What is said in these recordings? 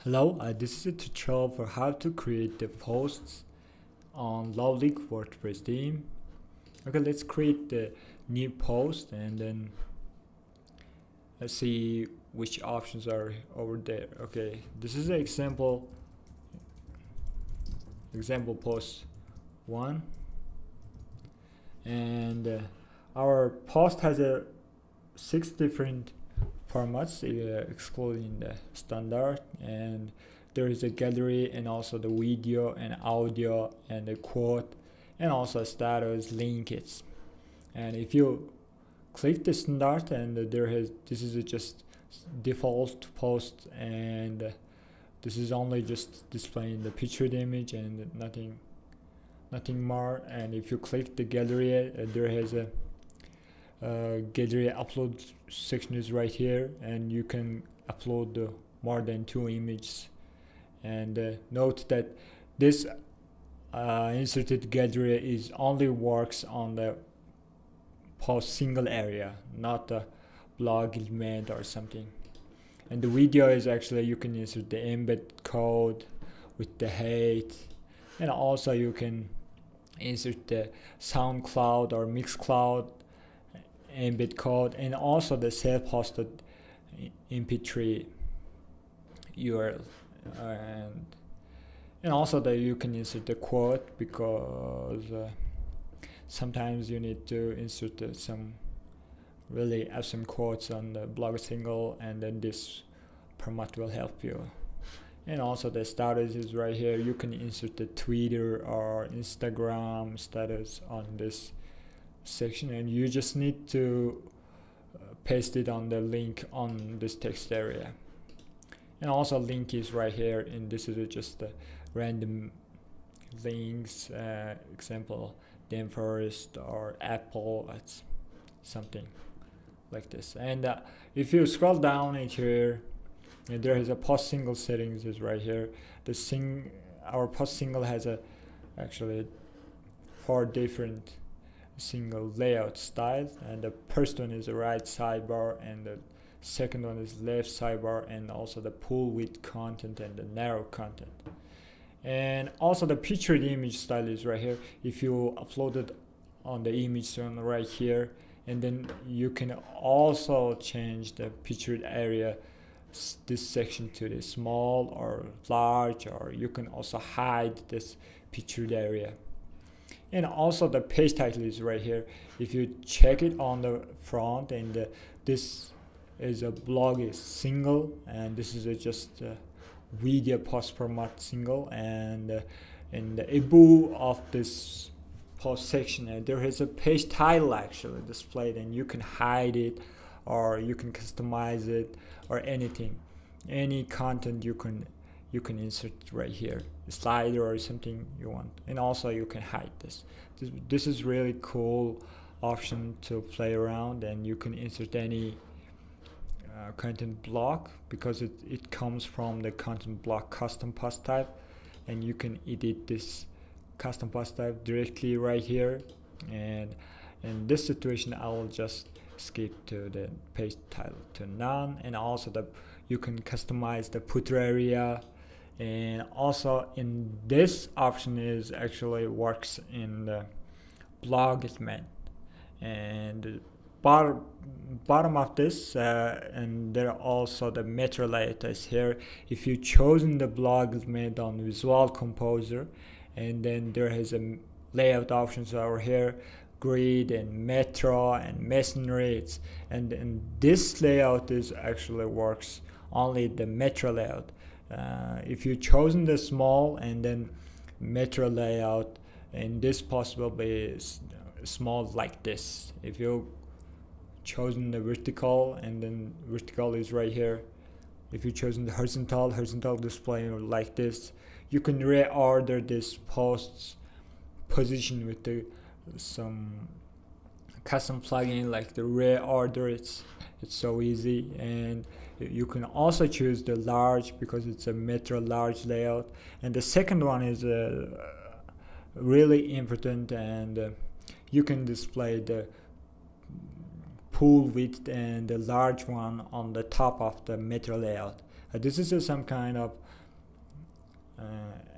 Hello, this is a tutorial for how to create the posts on Lovely WordPress theme. Okay, let's create the new post and then let's see which options are over there. Okay, this is an example post 1, and our post has 6 different formats excluding the standard, and there is a gallery and also the video and audio and the quote and also status linkage. And if you click the standard, and this is just default post, and this is only just displaying the pictured image and nothing more. And if you click the gallery, there has a gallery upload section is right here, and you can upload more than 2 images. And note that this inserted gallery is only works on the post single area, not the blog element or something. And the video is actually you can insert the embed code with the height, and also you can insert the SoundCloud or Mixcloud embed code, and also the self-hosted mp3 URL, and also that you can insert the quote, because sometimes you need to insert some really awesome quotes on the blog single, and then this format will help you. And also the status is right here. You can insert the Twitter or Instagram status on this section, and you just need to paste it on the link on this text area. And also link is right here, and this is just the random links, example Dan Forest or Apple, that's something like this. And if you scroll down into here, and there is a post single settings is right here. Our post single has actually 4 different single layout style, and the first one is the right sidebar, and the second one is left sidebar, and also the pull width content and the narrow content. And also the pictured image style is right here. If you upload it on the image on right here, and then you can also change the pictured area, this section, to the small or large, or you can also hide this pictured area. And also the page title is right here. If you check it on the front, and this is a blog is single, and this is just a video post format single, and in the above of this post section, there is a page title actually displayed, and you can hide it, or you can customize it, or any content you can insert right here, a slider or something you want. And also you can hide this is really cool option to play around, and you can insert any content block, because it comes from the content block custom post type, and you can edit this custom post type directly right here. And in this situation I will just skip to the page title to none, and also you can customize the footer area. And also in this option is actually works in the blog element, and bottom of this, and there are also the metro layout is here. If you chosen the blog element on Visual Composer, and then there is a layout options over here, grid and metro and masonry, and this layout is actually works only the metro layout. If you chosen the small and then metro layout, and this possibly is small like this. If you chosen the vertical, and then vertical is right here. If you chosen the horizontal display like this, you can reorder this post's position with some custom plugin like the reorder. It's so easy. And you can also choose the large, because it's a metro large layout. And the second one is really important, and you can display the pull width and the large one on the top of the metro layout. This is some kind of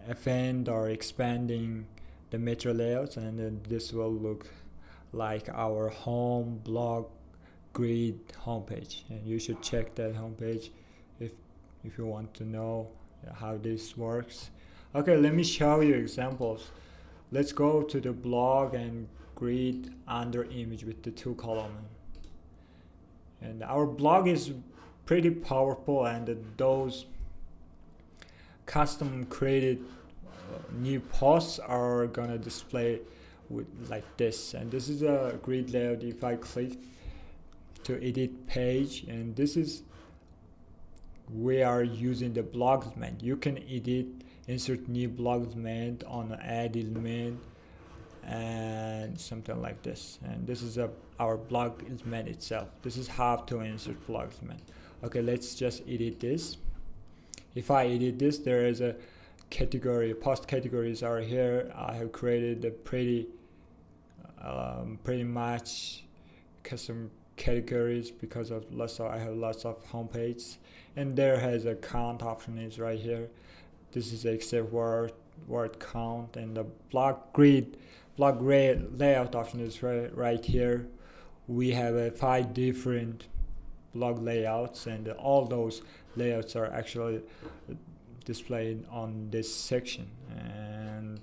event or expanding the meta layouts, and then this will look like our home blog grid homepage, and you should check that homepage if you want to know how this works. Okay, let me show you examples. Let's go to the blog and grid under image with the 2 columns. And our blog is pretty powerful, and those custom created new posts are gonna display with like this. And this is a grid layout. If I click to edit page, and this is we are using the blog element. You can edit, insert new blog element on add element and something like this. And this is our blog element itself. This is how to insert blog element. Okay, let's just edit this. If I edit this, there is a category, post categories are here. I have created a pretty much custom categories because of I have lots of homepages, and there has a count option is right here. This is except word count, and the blog layout option is right here. We have 5 different blog layouts, and all those layouts are actually displayed on this section, and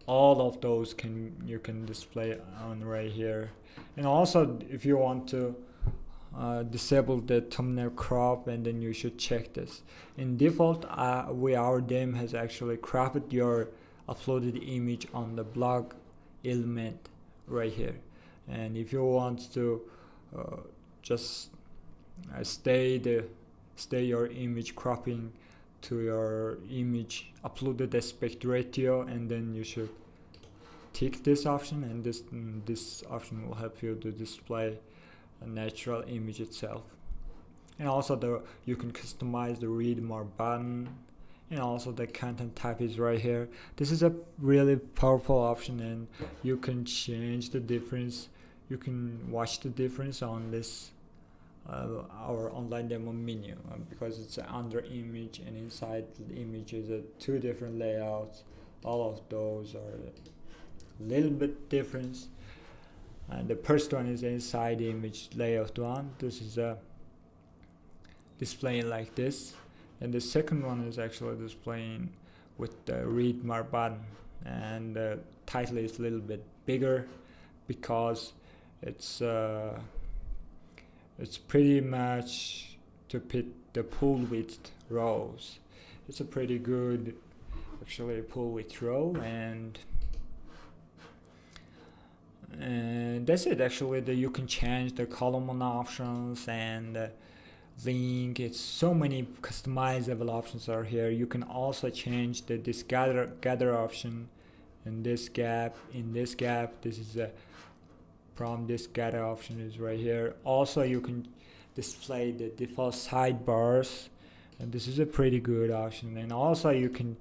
all of those you can display on right here. And also, if you want to disable the thumbnail crop, and then you should check this. In default, our theme has actually cropped your uploaded image on the blog element right here. And if you want to just stay your image cropping to your image uploaded aspect ratio, and then you should tick this option, and this option will help you to display a natural image itself. And also you can customize the read more button, and also the content type is right here. This is a really powerful option, and you can change the difference. You can watch the difference on this our online demo menu, because it's under image, and inside the image is 2 different layouts. All of those are a little bit different. And the first one is inside the image layout one. This is displaying like this, and the second one is actually displaying with the read more button, and the title is a little bit bigger because it's pretty much to fit the pull width rows. It's a pretty good actually pull width row, and that's it. Actually, you can change the column options and link. It's so many customizable options are here. You can also change this gather option in this gap. This is from this gather option is right here. Also, you can display the default sidebars, and this is a pretty good option. And also, you can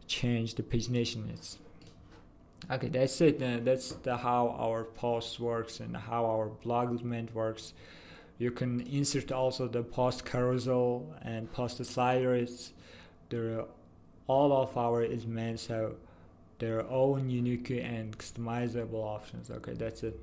change the pagination. Okay, that's it. That's how our post works and how our blog element works. You can insert also the post carousel and post sliders. All of our elements have their own unique and customizable options. Okay, that's it.